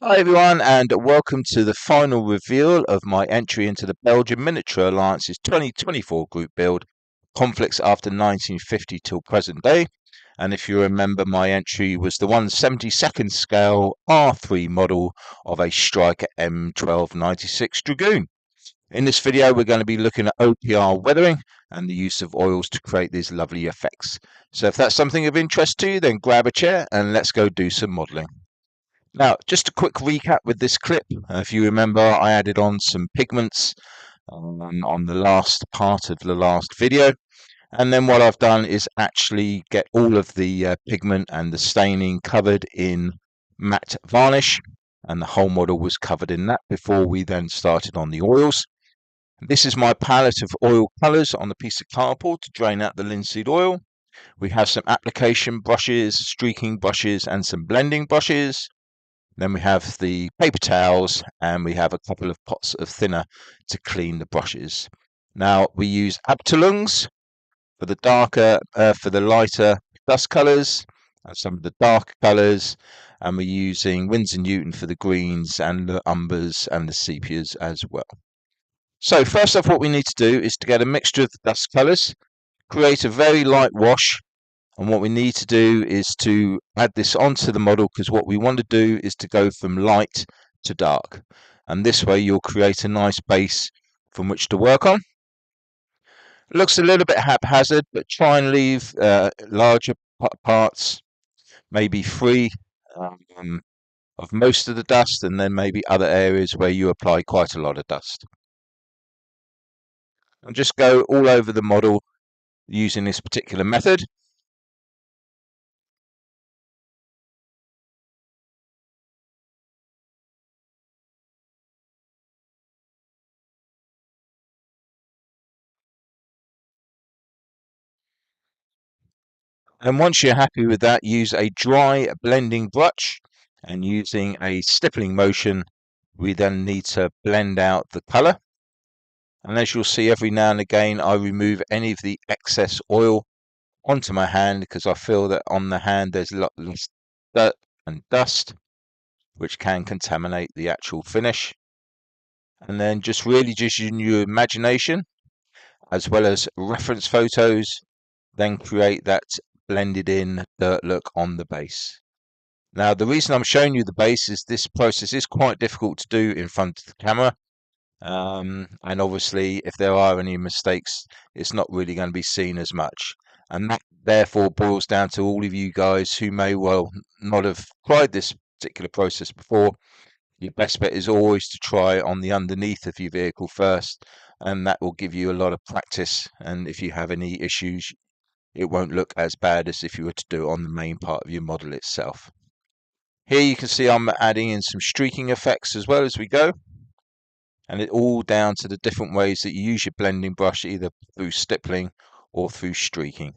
Hi everyone, and welcome to the final reveal of my entry into the Belgian Miniature Alliance's 2024 group build, Conflicts after 1950 till present day. And if you remember, my entry was the 1/72nd scale R3 model of a Stryker M1296 Dragoon. In this video, we're going to be looking at OPR weathering and the use of oils to create these lovely effects. So if that's something of interest to you, then grab a chair and let's go do some modeling. Now, just a quick recap with this clip. If you remember, I added on some pigments on the last part of the last video. And then what I've done is actually get all of the pigment and the staining covered in matte varnish. And the whole model was covered in that before we then started on the oils. This is my palette of oil colours on a piece of cardboard to drain out the linseed oil. We have some application brushes, streaking brushes, and some blending brushes. Then we have the paper towels and we have a couple of pots of thinner to clean the brushes. Now we use Abteilungs for the lighter dust colours and some of the darker colours, and we're using Winsor Newton for the greens and the umbers and the sepias as well. So first off, what we need to do is to get a mixture of the dust colours, create a very light wash. And what we need to do is to add this onto the model, because what we want to do is to go from light to dark. And this way you'll create a nice base from which to work on. It looks a little bit haphazard, but try and leave larger parts, maybe free of most of the dust, and then maybe other areas where you apply quite a lot of dust. And just go all over the model using this particular method. And once you're happy with that, use a dry blending brush, and using a stippling motion, we then need to blend out the colour. And as you'll see, every now and again, I remove any of the excess oil onto my hand, because I feel that on the hand there's a lot less dirt and dust, which can contaminate the actual finish. And then just using your imagination, as well as reference photos, then create that blended in dirt look on the base. Now, the reason I'm showing you the base is this process is quite difficult to do in front of the camera. And obviously, if there are any mistakes, it's not really going to be seen as much. And that therefore boils down to all of you guys who may well not have tried this particular process before. Your best bet is always to try on the underneath of your vehicle first, and that will give you a lot of practice. And if you have any issues, it won't look as bad as if you were to do it on the main part of your model itself. Here you can see I'm adding in some streaking effects as well as we go, and it all down to the different ways that you use your blending brush, either through stippling or through streaking.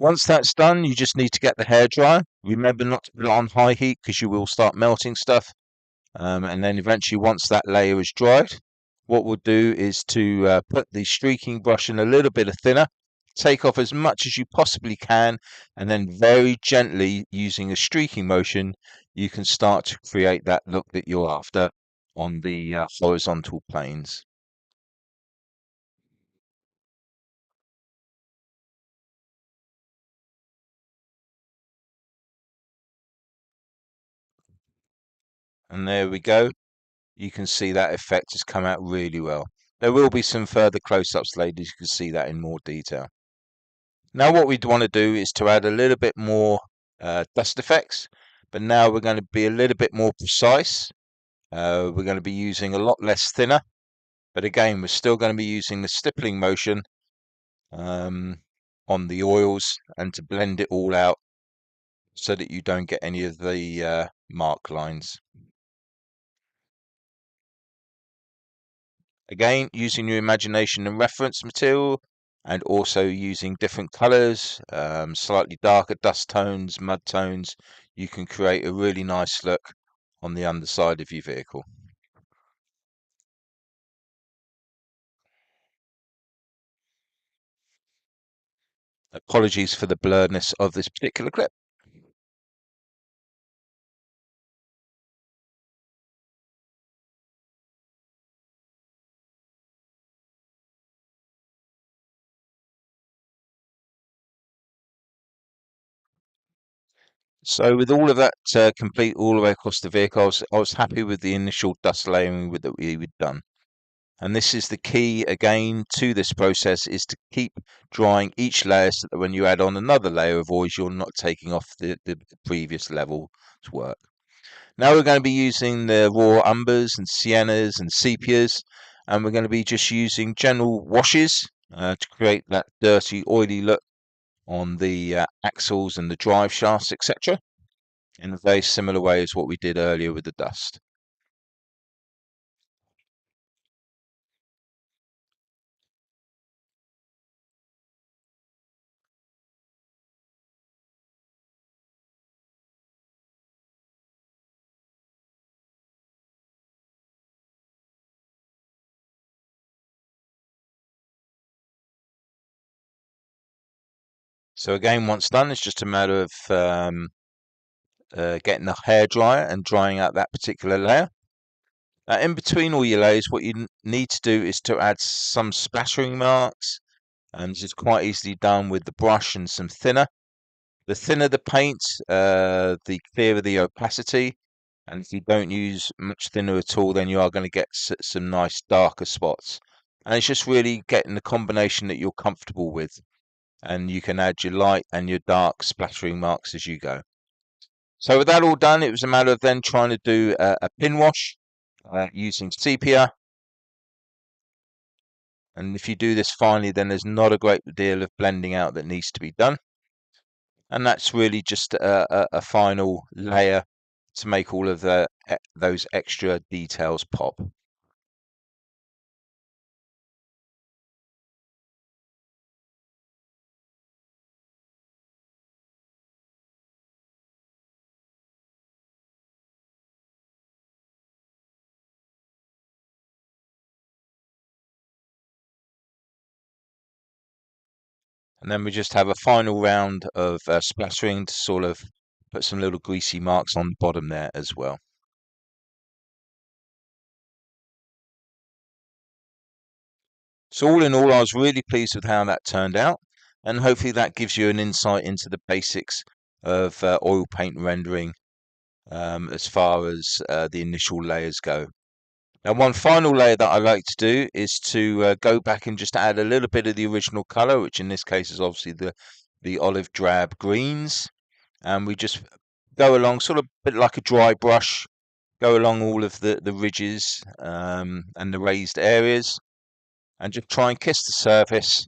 Once that's done, you just need to get the hairdryer. Remember not to put it on high heat, because you will start melting stuff. And then eventually, once that layer is dried, what we'll do is to put the streaking brush in a little bit of thinner, take off as much as you possibly can, and then very gently, using a streaking motion, you can start to create that look that you're after on the horizontal planes. And there we go. You can see that effect has come out really well. There will be some further close-ups later, you can see that in more detail. Now what we'd want to do is to add a little bit more dust effects, but now we're going to be a little bit more precise. We're going to be using a lot less thinner, but again, we're still going to be using the stippling motion on the oils, and to blend it all out so that you don't get any of the mark lines. Again, using your imagination and reference material, and also using different colors, slightly darker dust tones, mud tones, you can create a really nice look on the underside of your vehicle. Apologies for the blurredness of this particular clip. So with all of that complete all the way across the vehicle, I was happy with the initial dust layering that we'd done. And this is the key again to this process, is to keep drying each layer so that when you add on another layer of oils, you're not taking off the previous level's work. Now we're going to be using the raw umbers and siennas and sepias, and we're going to be just using general washes to create that dirty, oily look on the axles and the drive shafts, etc., in a very similar way as what we did earlier with the dust. So again, once done, it's just a matter of getting the hair dryer and drying out that particular layer. In between all your layers, what you need to do is to add some splattering marks, and this is quite easily done with the brush and some thinner. The thinner the paint, the clearer the opacity, and if you don't use much thinner at all, then you are going to get some nice darker spots. And it's just really getting the combination that you're comfortable with, and you can add your light and your dark splattering marks as you go. So with that all done, it was a matter of then trying to do a pin wash using sepia. And if you do this finely, then there's not a great deal of blending out that needs to be done. And that's really just a final layer to make all of those extra details pop. And then we just have a final round of splattering to sort of put some little greasy marks on the bottom there as well. So all in all, I was really pleased with how that turned out, and hopefully that gives you an insight into the basics of oil paint rendering as far as the initial layers go. Now, one final layer that I like to do is to go back and just add a little bit of the original color, which in this case is obviously the olive drab greens, and we just go along sort of a bit like a dry brush, go along all of the ridges and the raised areas, and just try and kiss the surface,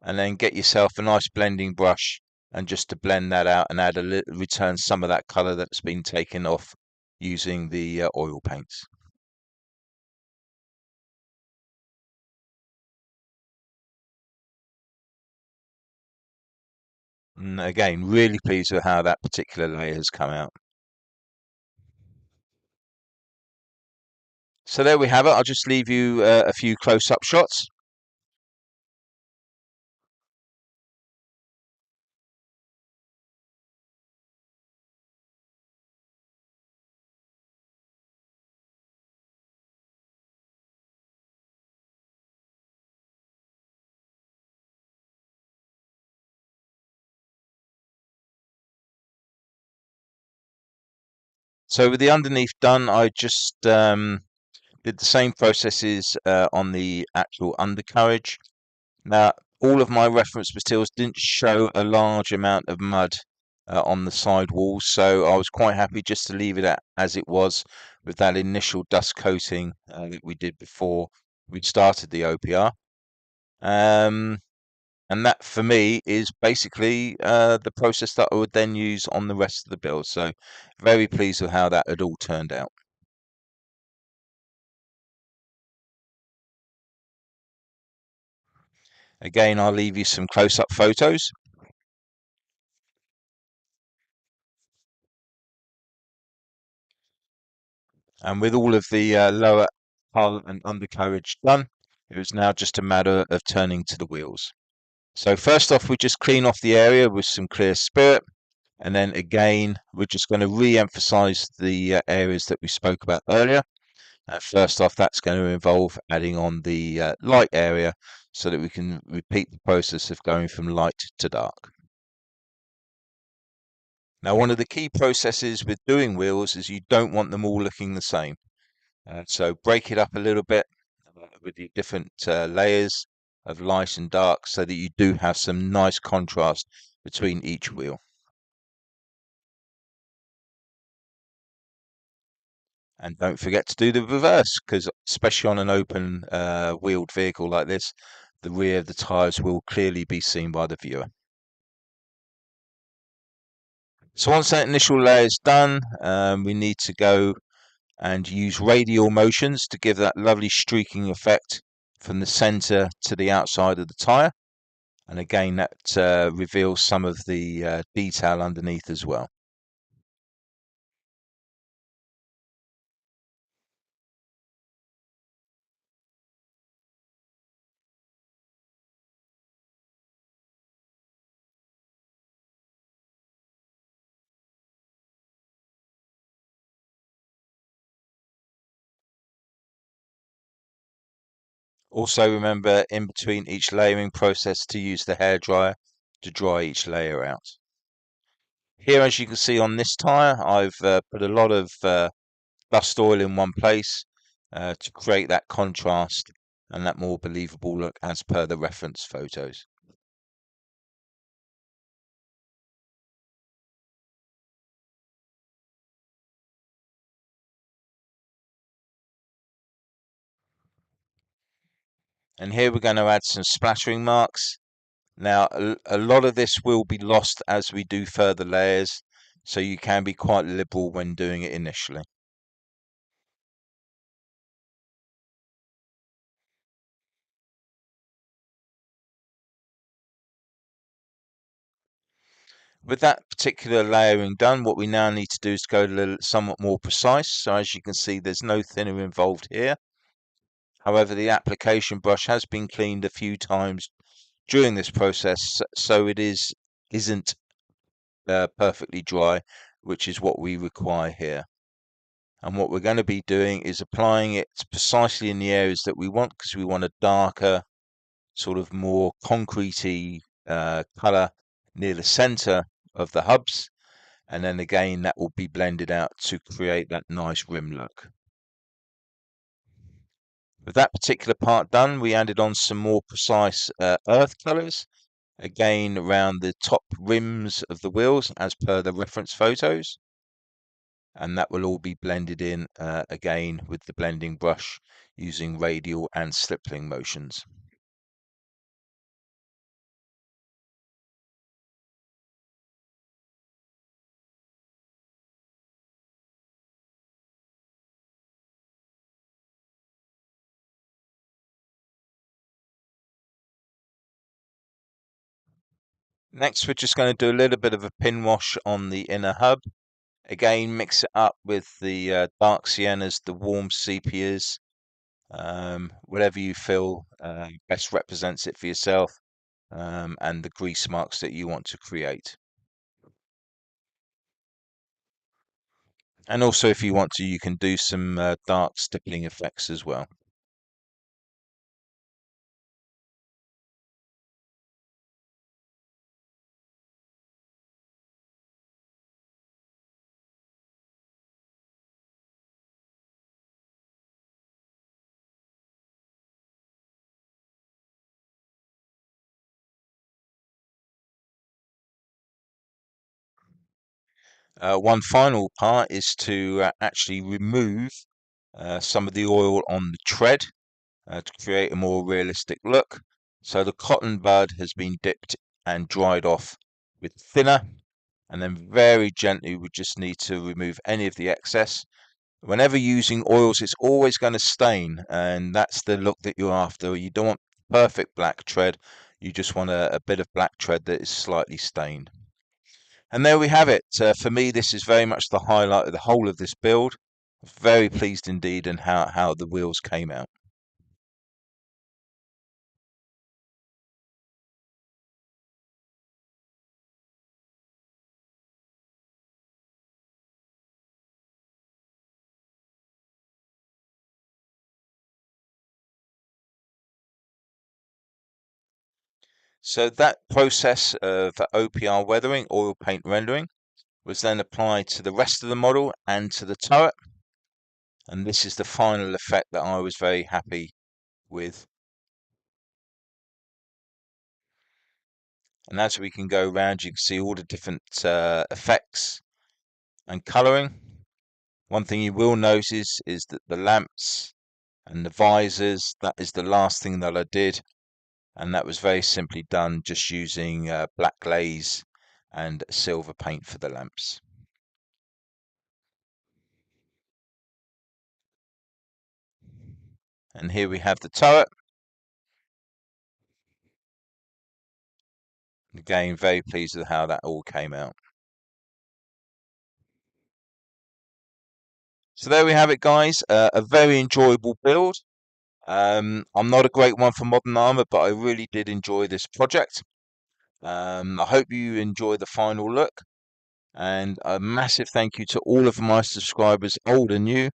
and then get yourself a nice blending brush and just to blend that out and add return some of that color that's been taken off using the oil paints. And again, really pleased with how that particular layer has come out. So there we have it. I'll just leave you a few close-up shots. So with the underneath done, I just did the same processes on the actual undercarriage. Now, all of my reference materials didn't show a large amount of mud on the side walls, so I was quite happy just to leave it as it was with that initial dust coating that we did before we started the OPR. And that for me is basically the process that I would then use on the rest of the build. So very pleased with how that had all turned out. Again, I'll leave you some close-up photos. And with all of the lower hull and undercarriage done, it was now just a matter of turning to the wheels. So first off, we just clean off the area with some clear spirit. And then again, we're just going to re-emphasize the areas that we spoke about earlier. First off, that's going to involve adding on the light area so that we can repeat the process of going from light to dark. Now, one of the key processes with doing wheels is you don't want them all looking the same. So break it up a little bit with the different layers of light and dark so that you do have some nice contrast between each wheel. And don't forget to do the reverse, because especially on an open wheeled vehicle like this, the rear of the tyres will clearly be seen by the viewer. So once that initial layer is done, we need to go and use radial motions to give that lovely streaking effect from the centre to the outside of the tyre. And again, that reveals some of the detail underneath as well. Also remember in between each layering process to use the hairdryer to dry each layer out. Here, as you can see on this tyre, I've put a lot of dust oil in one place to create that contrast and that more believable look as per the reference photos. And here we're going to add some splattering marks. Now, a lot of this will be lost as we do further layers, so you can be quite liberal when doing it initially. With that particular layering done, what we now need to do is go a little somewhat more precise. So as you can see, there's no thinner involved here. However, the application brush has been cleaned a few times during this process, so isn't perfectly dry, which is what we require here. And what we're going to be doing is applying it precisely in the areas that we want, because we want a darker, sort of more concretey color near the center of the hubs. And then again, that will be blended out to create that nice rim look. With that particular part done, we added on some more precise earth colors, again around the top rims of the wheels as per the reference photos. And that will all be blended in again with the blending brush using radial and stippling motions. Next, we're just going to do a little bit of a pin wash on the inner hub. Again, mix it up with the dark siennas, the warm sepias, whatever you feel best represents it for yourself, and the grease marks that you want to create. And also, if you want to, you can do some dark stippling effects as well. One final part is to actually remove some of the oil on the tread to create a more realistic look. So the cotton bud has been dipped and dried off with thinner, and then very gently we just need to remove any of the excess. Whenever using oils, it's always going to stain, and that's the look that you're after. You don't want perfect black tread, you just want a bit of black tread that is slightly stained. And there we have it. For me, this is very much the highlight of the whole of this build. Very pleased indeed in how the wheels came out. So that process of OPR weathering, oil paint rendering, was then applied to the rest of the model and to the turret. And this is the final effect that I was very happy with. And as we can go around, you can see all the different effects and colouring. One thing you will notice is that the lamps and the visors, that is the last thing that I did. And that was very simply done just using black glaze and silver paint for the lamps. And here we have the turret. Again, very pleased with how that all came out. So there we have it, guys. A very enjoyable build. I'm not a great one for modern armor, but I really did enjoy this project. I hope you enjoy the final look. And a massive thank you to all of my subscribers, old and new.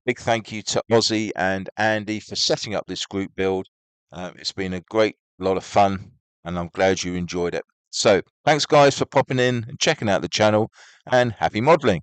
Big thank you to Ozzy and Andy for setting up this group build. It's been a great lot of fun, and I'm glad you enjoyed it. So, thanks, guys, for popping in and checking out the channel, and happy modeling.